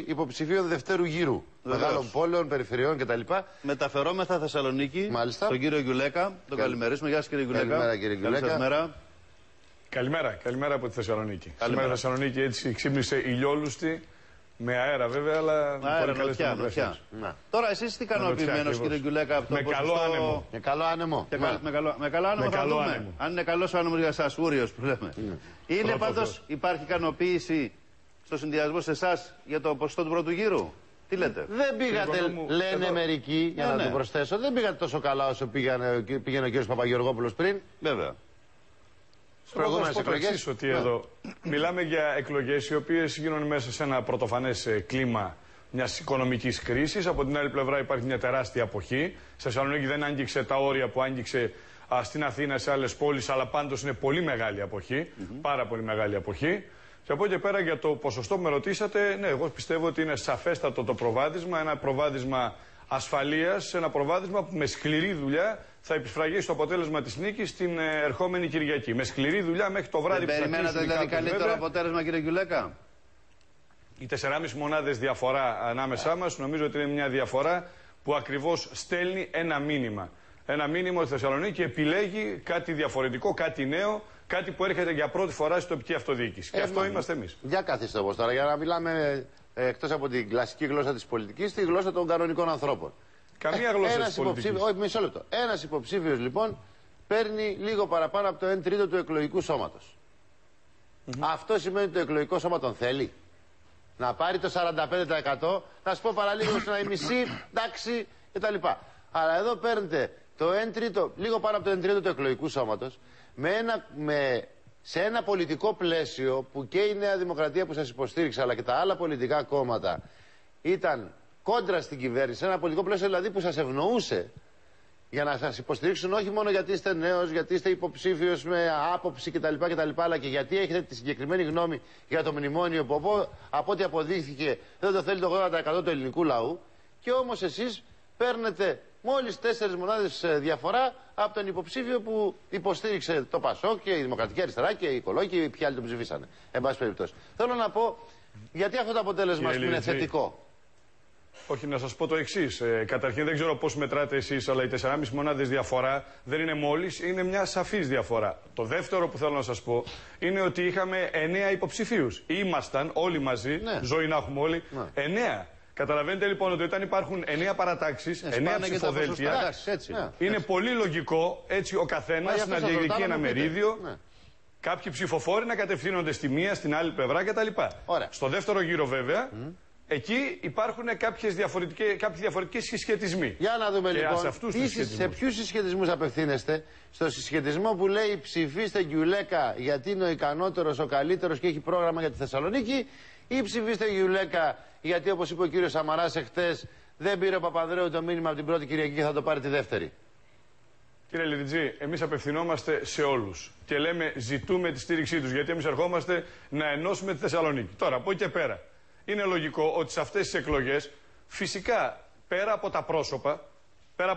Υποψηφίων δευτέρου γύρου. Μεγάλων πόλεων, περιφερειών κτλ. Μεταφερόμεθα Θεσσαλονίκη. Μάλιστα. Τον κύριο Γιουλέκα. Τον καλημερίσουμε. Γεια σας κύριε Γιουλέκα. Καλημέρα κύριε Γιουλέκα. Καλημέρα από τη Θεσσαλονίκη. Σήμερα η Θεσσαλονίκη έτσι ξύπνησε ηλιόλουστη. Με αέρα βέβαια, αλλά αέρα, νοτιά. Τώρα εσείς τι ικανοποιημένος κύριε Γιουλέκα από το με καλό άνεμο. Με καλό άνεμο. Με καλό άνεμο θα δούμε. Αν είναι καλός άνεμος για σας, ούριος που λέμε. Είναι πάντως, υπάρχει ικανοποίηση στο συνδυασμό σε εσάς για το ποσοστό του πρώτου γύρου. Τι λέτε? Δεν πήγατε, λένε μερικοί, για να το προσθέσω, δεν πήγατε τόσο καλά όσο πήγαινε ο κ. Παπαγεωργόπουλος πριν. Βέβαια. Προηγούμενες εκλογές. Ότι εδώ μιλάμε για εκλογές οι οποίες γίνονται μέσα σε ένα πρωτοφανές κλίμα μιας οικονομικής κρίσης. Από την άλλη πλευρά υπάρχει μια τεράστια αποχή. Στη Θεσσαλονίκη δεν άγγιξε τα όρια που άγγιξε στην Αθήνα, σε άλλες πόλεις, αλλά πάντως είναι πολύ μεγάλη αποχή. Πάρα πολύ μεγάλη αποχή. Και από εκεί και πέρα για το ποσοστό που με ρωτήσατε, ναι, εγώ πιστεύω ότι είναι σαφέστατο το προβάδισμα, ένα προβάδισμα ασφαλείας, ένα προβάδισμα που με σκληρή δουλειά θα επισφραγίσει το αποτέλεσμα της νίκης την ερχόμενη Κυριακή. Με σκληρή δουλειά μέχρι το βράδυ που θα κλείσουν. Περιμένατε δηλαδή καλύτερο αποτέλεσμα κύριε Γιουλέκα? Οι 4,5 μονάδες διαφορά ανάμεσά μας νομίζω ότι είναι μια διαφορά που ακριβώς στέλνει ένα μήνυμα. Ένα μήνυμα ότι η Θεσσαλονίκη επιλέγει κάτι διαφορετικό, κάτι νέο, κάτι που έρχεται για πρώτη φορά στην τοπική αυτοδιοίκηση. Και αυτό είμαστε εμείς. Για καθίστε όμως τώρα, για να μιλάμε εκτός από την κλασική γλώσσα της πολιτικής, τη γλώσσα των κανονικών ανθρώπων. Καμία γλώσσα της πολιτικής. Όχι, μισό λεπτό. Ένας υποψήφιος λοιπόν παίρνει λίγο παραπάνω από το 1/3 του εκλογικού σώματος. Αυτό σημαίνει ότι το εκλογικό σώμα τον θέλει να πάρει το 45%, να σου πω παραλίγο να η μισή, εντάξει κτλ. Αλλά εδώ παίρνετε το 1/3, λίγο πάνω από το 1/3 του εκλογικού σώματος, σε ένα πολιτικό πλαίσιο που και η Νέα Δημοκρατία που σας υποστήριξε αλλά και τα άλλα πολιτικά κόμματα ήταν κόντρα στην κυβέρνηση, ένα πολιτικό πλαίσιο δηλαδή που σας ευνοούσε για να σας υποστηρίξουν όχι μόνο γιατί είστε νέος, γιατί είστε υποψήφιος με άποψη κτλ. Αλλά και γιατί έχετε τη συγκεκριμένη γνώμη για το μνημόνιο που από ό,τι αποδείχθηκε δεν το θέλει το 80% του ελληνικού λαού. Και όμως εσείς παίρνετε μόλις 4 μονάδες διαφορά από τον υποψήφιο που υποστήριξε το ΠΑΣΟΚ και η Δημοκρατική Αριστερά και οι οικολόγοι και ποιοι άλλοι τον ψηφίσανε. Εν πάση περιπτώσει. Θέλω να πω γιατί αυτό το αποτέλεσμα είναι θετικό. Όχι, να σας πω το εξής. Καταρχήν δεν ξέρω πώς μετράτε εσείς, αλλά οι 4,5 μονάδες διαφορά δεν είναι μόλις, είναι μια σαφής διαφορά. Το δεύτερο που θέλω να σας πω είναι ότι είχαμε 9 υποψηφίους. Ήμασταν όλοι μαζί, ζωή να έχουμε όλοι, 9. Καταλαβαίνετε λοιπόν ότι όταν υπάρχουν 9 παρατάξεις, 9 ψηφοδέλτια, είναι πολύ λογικό έτσι ο καθένας να διεκδικεί ένα μερίδιο, κάποιοι ψηφοφόροι να κατευθύνονται στη μία, στην άλλη πλευρά κτλ. Στο δεύτερο γύρο βέβαια, εκεί υπάρχουν κάποιοι διαφορετικοί συσχετισμοί. Για να δούμε λοιπόν, σε ποιους συσχετισμούς απευθύνεστε? Στο συσχετισμό που λέει ψηφίστε Γιουλέκα γιατί είναι ο ικανότερος, ο καλύτερος και έχει πρόγραμμα για τη Θεσσαλονίκη, ή ψηφίστε Γιουλέκα γιατί όπως είπε ο κύριος Σαμαράς εχθές δεν πήρε ο Παπανδρέου το μήνυμα από την πρώτη Κυριακή και θα το πάρει τη δεύτερη? Κύριε Λιριτζή, εμείς απευθυνόμαστε σε όλους και λέμε ζητούμε τη στήριξή τους γιατί εμείς ερχόμαστε να ενώσουμε τη Θεσσαλονίκη. Τώρα από εκεί και πέρα είναι λογικό ότι σε αυτές τις εκλογές φυσικά πέρα από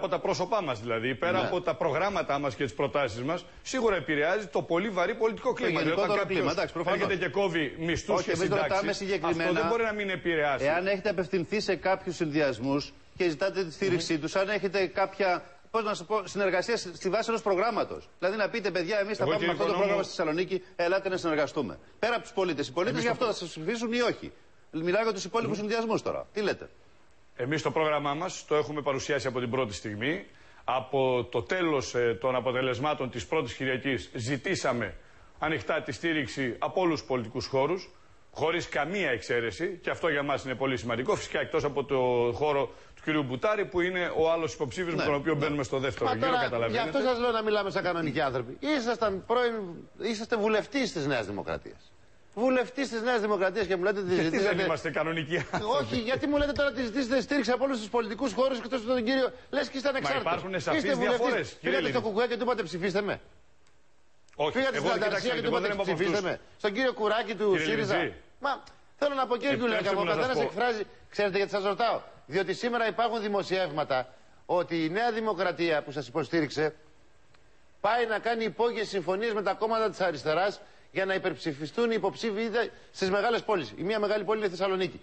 τα πρόσωπά μας δηλαδή, πέρα από τα προγράμματά μας και τις προτάσεις μας, σίγουρα επηρεάζει το πολύ βαρύ πολιτικό κλίμα. Δηλαδή όταν κάποιος έρχεται και κόβει μισθούς και συντάξεις, αυτό δεν μπορεί να μην επηρεάσει. Εάν έχετε απευθυνθεί σε κάποιους συνδυασμούς και ζητάτε τη στήριξή τους, αν έχετε κάποια, πώς να σου πω, συνεργασία στη βάση ενός προγράμματος. Δηλαδή να πείτε, παιδιά, εμείς θα πάμε με αυτό το πρόγραμμα στη Θεσσαλονίκη, ελάτε να συνεργαστούμε. Πέρα από τους πολίτες. Οι πολίτες γι' αυτό θα σας ψηφίσουν ή όχι. Μιλάω για τους υπόλοιπους συνδυασμούς τώρα. Τι λέτε? Εμείς το πρόγραμμά μας το έχουμε παρουσιάσει από την πρώτη στιγμή. Από το τέλος των αποτελεσμάτων της πρώτης Κυριακής ζητήσαμε ανοιχτά τη στήριξη από όλους τους πολιτικούς χώρους, χωρίς καμία εξαίρεση, και αυτό για μας είναι πολύ σημαντικό. Φυσικά εκτός από το χώρο του κ. Μπουτάρη, που είναι ο άλλος υποψήφιος με τον οποίο μπαίνουμε στο δεύτερο γύρο. Καταλαβαίνετε. Γι' αυτό σας λέω να μιλάμε σαν κανονικοί άνθρωποι. Είσαστε βουλευτής της Νέας Δημοκρατίας. Βουλευτής της Νέας Δημοκρατίας και μου λέτε ότι ζητήσατε. Δεν είμαστε κανονικοί. Όχι, γιατί μου λέτε τώρα ότι ζητήσετε στήριξη από όλους τους πολιτικούς χώρους και τόσο τον κύριο. Λες και είστε ανεξάρτητος. Μα υπάρχουν σαφείς διαφορές. Πήγατε στο Κουκουέ και του είπατε ψηφίστε με? Όχι, πήγατε στην Ανταρσία και του είπατε ψηφίστε με? Στον κύριο Κουράκη του ΣΥΡΙΖΑ? Μα θέλω να πω κύριε Γιουλέκα, ο καθένας εκφράζει. Ξέρετε γιατί σας ρωτάω? Διότι σήμερα υπάρχουν δημοσιεύματα ότι η Νέα Δημοκρατία που σας υποστήριξε πάει να κάνει υπόγειες συμφωνίες με τα κόμματα της αριστεράς για να υπερψηφιστούν οι υποψήφοι στις μεγάλες πόλεις. Η μία μεγάλη πόλη είναι η Θεσσαλονίκη.